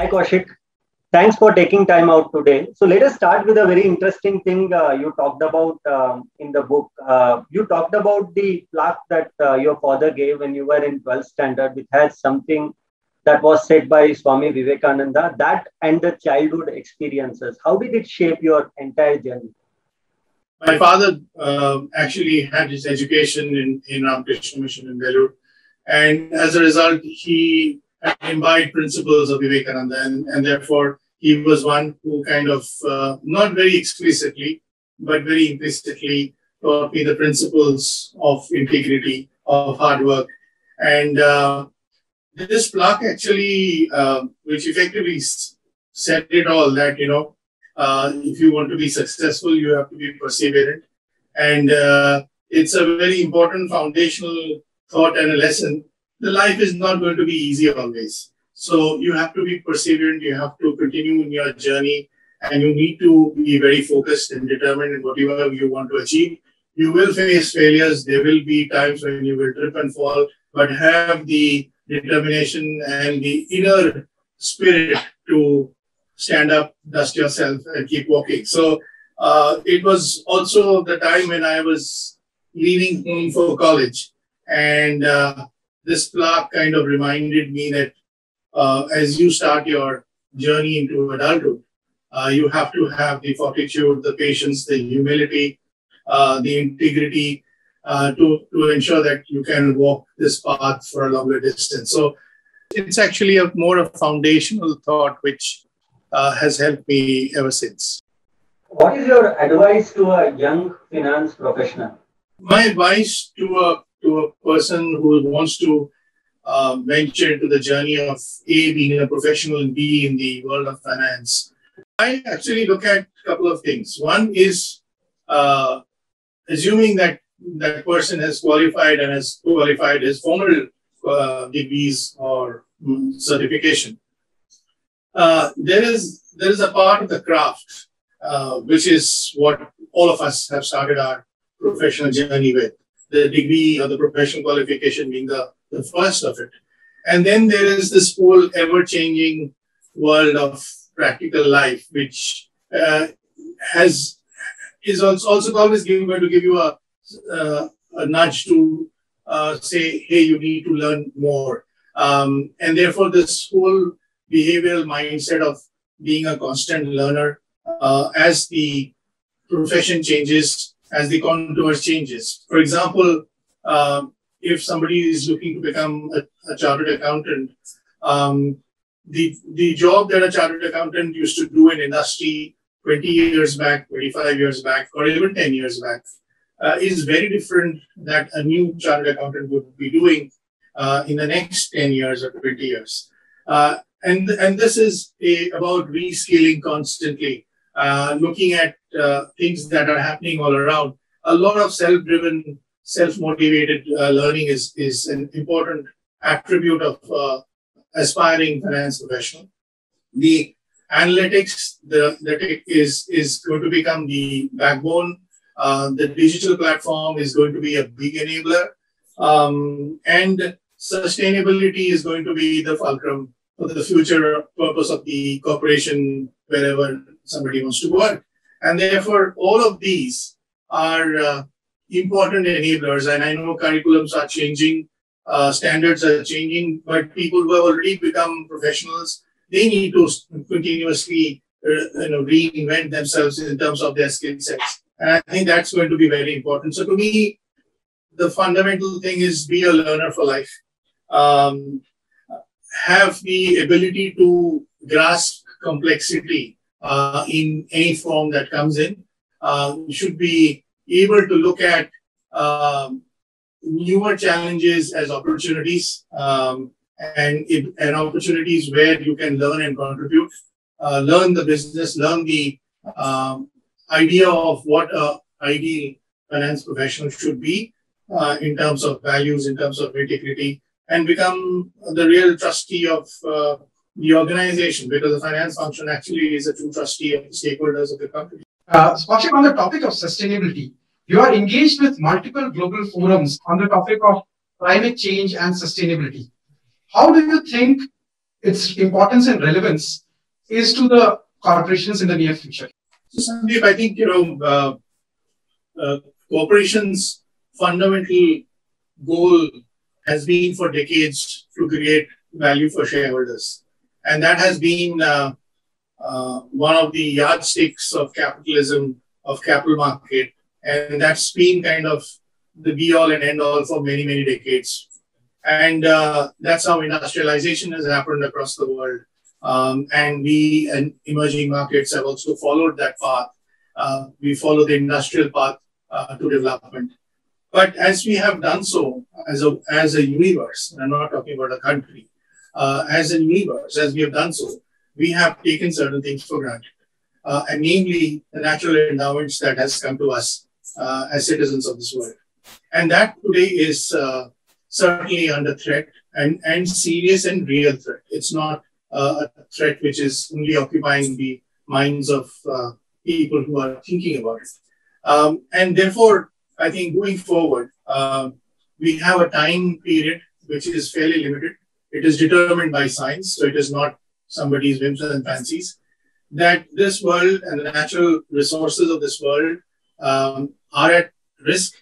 Hi, Kaushik. Thanks for taking time out today. So let us start with a very interesting thing you talked about in the book. You talked about the plaque that your father gave when you were in 12th standard, which has something that was said by Swami Vivekananda, that and the childhood experiences. How did it shape your entire journey? My father actually had his education in Ramakrishna Mission in Vellore. And as a result, he imbibed principles of Vivekananda. And therefore, he was one who kind of, not very explicitly, but very implicitly taught me the principles of integrity, of hard work. And this plaque actually, which effectively said it all, that, if you want to be successful, you have to be perseverant. And it's a very important foundational thought and a lesson. The life is not going to be easy always. So you have to be perseverant, you have to continue in your journey, and you need to be very focused and determined in whatever you want to achieve. You will face failures. There will be times when you will trip and fall, but have the determination and the inner spirit to stand up, dust yourself, and keep walking. So it was also the time when I was leaving home for college. And this plaque kind of reminded me that as you start your journey into adulthood, you have to have the fortitude, the patience, the humility, the integrity to ensure that you can walk this path for a longer distance. So it's actually a more of foundational thought which has helped me ever since. What is your advice to a young finance professional? My advice to a person who wants to venture into the journey of A, being a professional, and B, in the world of finance, I actually look at a couple of things. One is assuming that that person has qualified and has qualified his formal degrees or certification. There is a part of the craft, which is what all of us have started our professional journey with. The degree or the professional qualification being the first of it. And then there is this whole ever-changing world of practical life, which is also always going to give you a nudge to say, hey, you need to learn more. And therefore, this whole behavioral mindset of being a constant learner as the profession changes, as the contours changes. For example, if somebody is looking to become a chartered accountant, the job that a chartered accountant used to do in industry 20 years back, 25 years back, or even 10 years back, is very different that a new chartered accountant would be doing in the next 10 years or 20 years. And this is about reskilling constantly, looking at things that are happening all around. A lot of self-driven, self-motivated learning is an important attribute of aspiring finance professional. The analytics, the tech is going to become the backbone. The digital platform is going to be a big enabler. And sustainability is going to be the fulcrum for the future purpose of the corporation, wherever somebody wants to work. And therefore, all of these are important enablers. And I know curriculums are changing, standards are changing, but people who have already become professionals, they need to continuously reinvent themselves in terms of their skill sets. And I think that's going to be very important. So to me, the fundamental thing is be a learner for life. Have the ability to grasp complexity in any form that comes in. You should be able to look at newer challenges as opportunities and opportunities where you can learn and contribute, learn the business, learn the idea of what an ideal finance professional should be in terms of values, in terms of integrity, and become the real trustee of the organization, because the finance function actually is a true trustee of the stakeholders of the company. Kaushik, on the topic of sustainability, you are engaged with multiple global forums on the topic of climate change and sustainability. How do you think its importance and relevance is to the corporations in the near future? So, Sandeep, I think, corporations' fundamental goal has been for decades to create value for shareholders. And that has been one of the yardsticks of capitalism, of capital market. And that's been kind of the be all and end all for many, many decades. And that's how industrialization has happened across the world. And we and emerging markets have also followed that path. We follow the industrial path to development. But as we have done so as a universe, I'm not talking about a country, as a universe, as we have done so, we have taken certain things for granted. And namely, the natural endowments that has come to us as citizens of this world. And that today is certainly under threat and serious and real threat. It's not a threat which is only occupying the minds of people who are thinking about it. And therefore, I think going forward, we have a time period which is fairly limited. It is determined by science, so it is not somebody's whims and fancies, that this world and the natural resources of this world are at risk.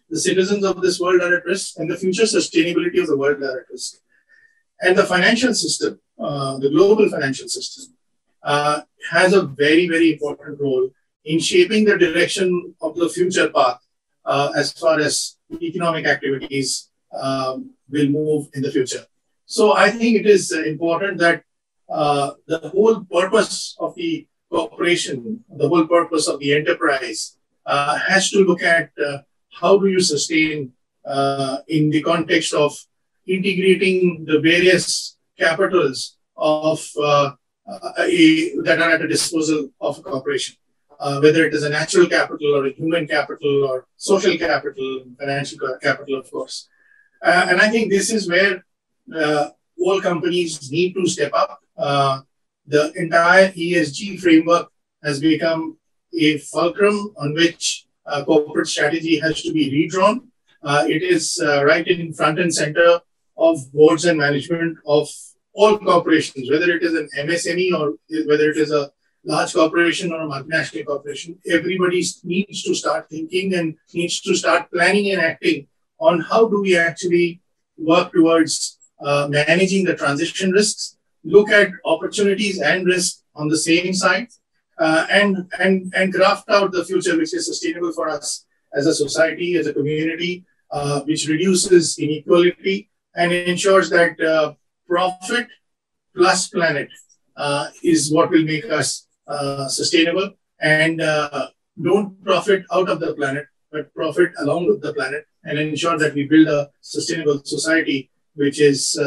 The citizens of this world are at risk, and the future sustainability of the world are at risk. And the financial system, the global financial system, has a very, very important role in shaping the direction of the future path as far as economic activities will move in the future. So I think it is important that the whole purpose of the corporation, the whole purpose of the enterprise has to look at how do you sustain in the context of integrating the various capitals of that are at the disposal of a corporation, whether it is a natural capital or a human capital or social capital, financial capital, of course. And I think this is where all companies need to step up. The entire ESG framework has become a fulcrum on which corporate strategy has to be redrawn. It is right in front and center of boards and management of all corporations, whether it is an MSME or whether it is a large corporation or a multinational corporation. Everybody needs to start thinking and needs to start planning and acting on how do we actually work towards managing the transition risks, look at opportunities and risks on the same side, and craft out the future which is sustainable for us as a society, as a community, which reduces inequality and ensures that profit plus planet is what will make us sustainable, and don't profit out of the planet, but profit along with the planet, and ensure that we build a sustainable society which is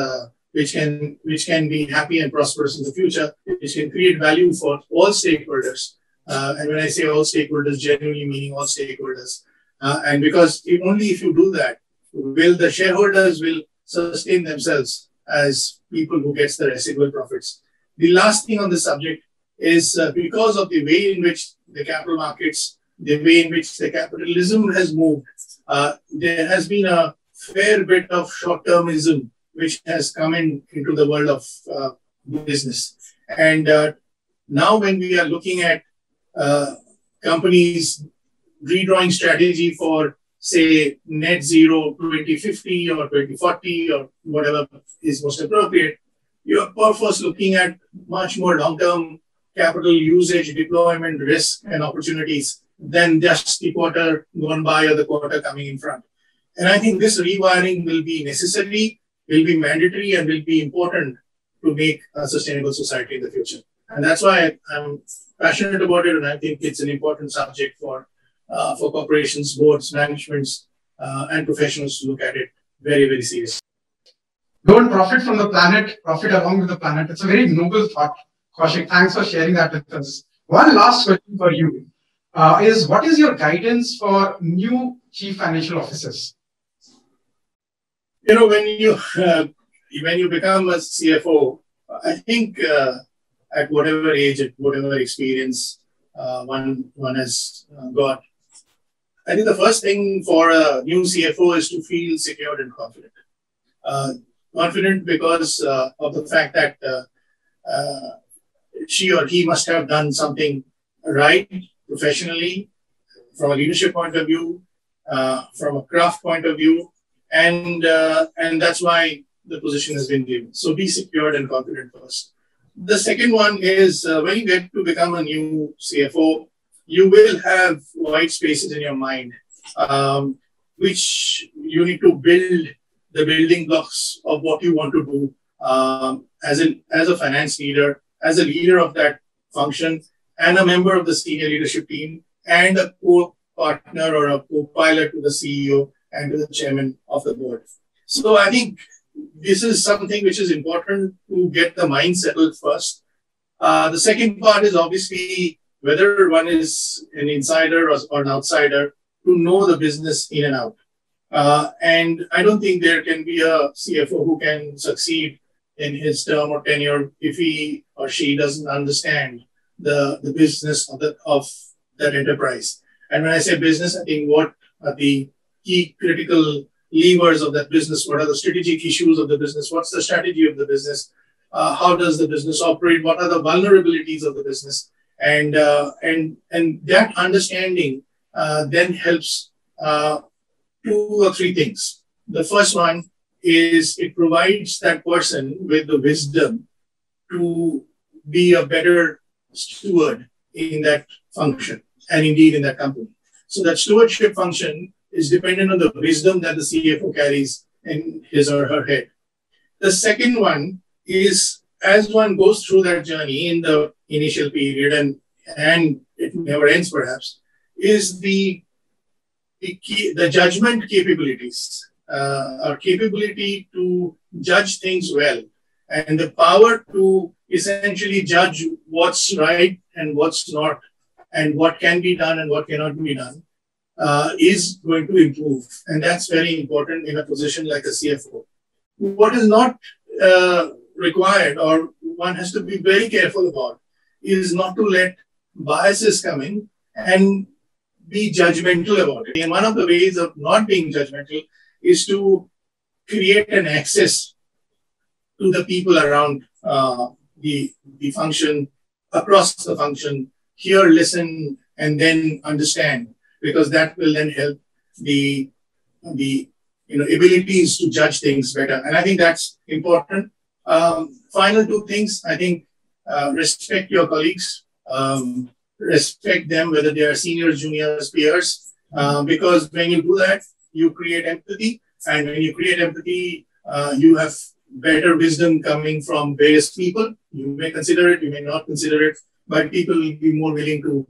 which can be happy and prosperous in the future, which can create value for all stakeholders. And when I say all stakeholders, genuinely meaning all stakeholders. And because only if you do that, will the shareholders will sustain themselves as people who gets the residual profits. The last thing on this subject is because of the way in which the capital markets, the way in which the capitalism has moved, there has been a fair bit of short-termism which has come into the world of business. And now when we are looking at companies redrawing strategy for, say, net zero 2050 or 2040 or whatever is most appropriate, you are first looking at much more long-term capital usage, deployment, risk, and opportunities than just the quarter gone by or the quarter coming in front. And I think this rewiring will be necessary, will be mandatory, and will be important to make a sustainable society in the future. And that's why I'm passionate about it, and I think it's an important subject for corporations, boards, managements, and professionals to look at it very, very seriously. Don't profit from the planet, profit along with the planet. It's a very noble thought, Kaushik. Thanks for sharing that with us. One last question for you is, what is your guidance for new chief financial officers? You know, when you become a CFO, I think at whatever age, at whatever experience one has got, I think the first thing for a new CFO is to feel secure and confident. Confident because of the fact that she or he must have done something right professionally, from a leadership point of view, from a craft point of view, and that's why the position has been given. So be secured and confident first. The second one is when you get to become a new CFO, you will have white spaces in your mind, which you need to build the building blocks of what you want to do as a finance leader, as a leader of that function, and a member of the senior leadership team, and a co-partner or a co-pilot to the CEO and to the chairman of the board. So I think this is something which is important to get the mind settled first. The second part is obviously whether one is an insider or an outsider, to know the business in and out. And I don't think there can be a CFO who can succeed in his term or tenure if he or she doesn't understand the business of that enterprise. And when I say business, I think what are the key critical levers of that business? What are the strategic issues of the business? What's the strategy of the business? How does the business operate? What are the vulnerabilities of the business? And that understanding then helps two or three things. The first one is it provides that person with the wisdom to be a better steward in that function and indeed in that company. So that stewardship function is dependent on the wisdom that the CFO carries in his or her head. The second one is as one goes through that journey in the initial period and it never ends perhaps, is the judgment capabilities, our capability to judge things well, and the power to essentially judge what's right and what's not, and what can be done and what cannot be done, is going to improve. And that's very important in a position like a CFO. What is not required, or one has to be very careful about, is not to let biases come in and be judgmental about it. And one of the ways of not being judgmental is to create an access to the people around the function, across the function, hear, listen, and then understand, because that will then help the abilities to judge things better. And I think that's important. Final two things, I think respect your colleagues, respect them, whether they are seniors, juniors, peers, because when you do that, you create empathy. And when you create empathy, you have better wisdom coming from various people. You may consider it, you may not consider it, but people will be more willing to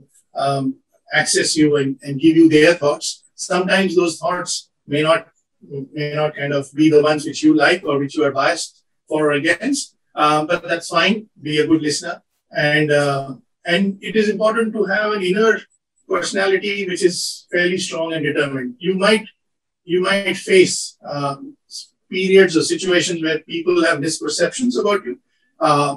access you and give you their thoughts. Sometimes those thoughts may not kind of be the ones which you like or which you are biased for or against, but that's fine. Be a good listener. And it is important to have an inner personality which is fairly strong and determined. You might face periods or situations where people have misperceptions about you.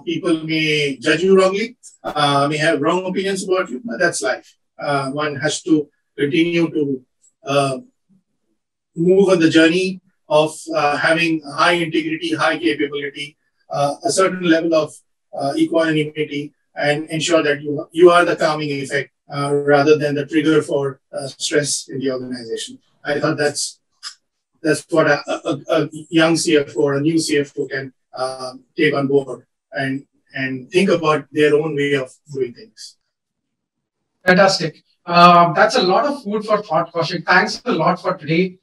People may judge you wrongly, may have wrong opinions about you, but that's life. One has to continue to move on the journey of having high integrity, high capability, a certain level of equanimity, and ensure that you are the calming effect rather than the trigger for stress in the organization. I thought that's what a young CFO or a new CFO can take on board and think about their own way of doing things. Fantastic. That's a lot of food for thought, Kaushik. Thanks a lot for today.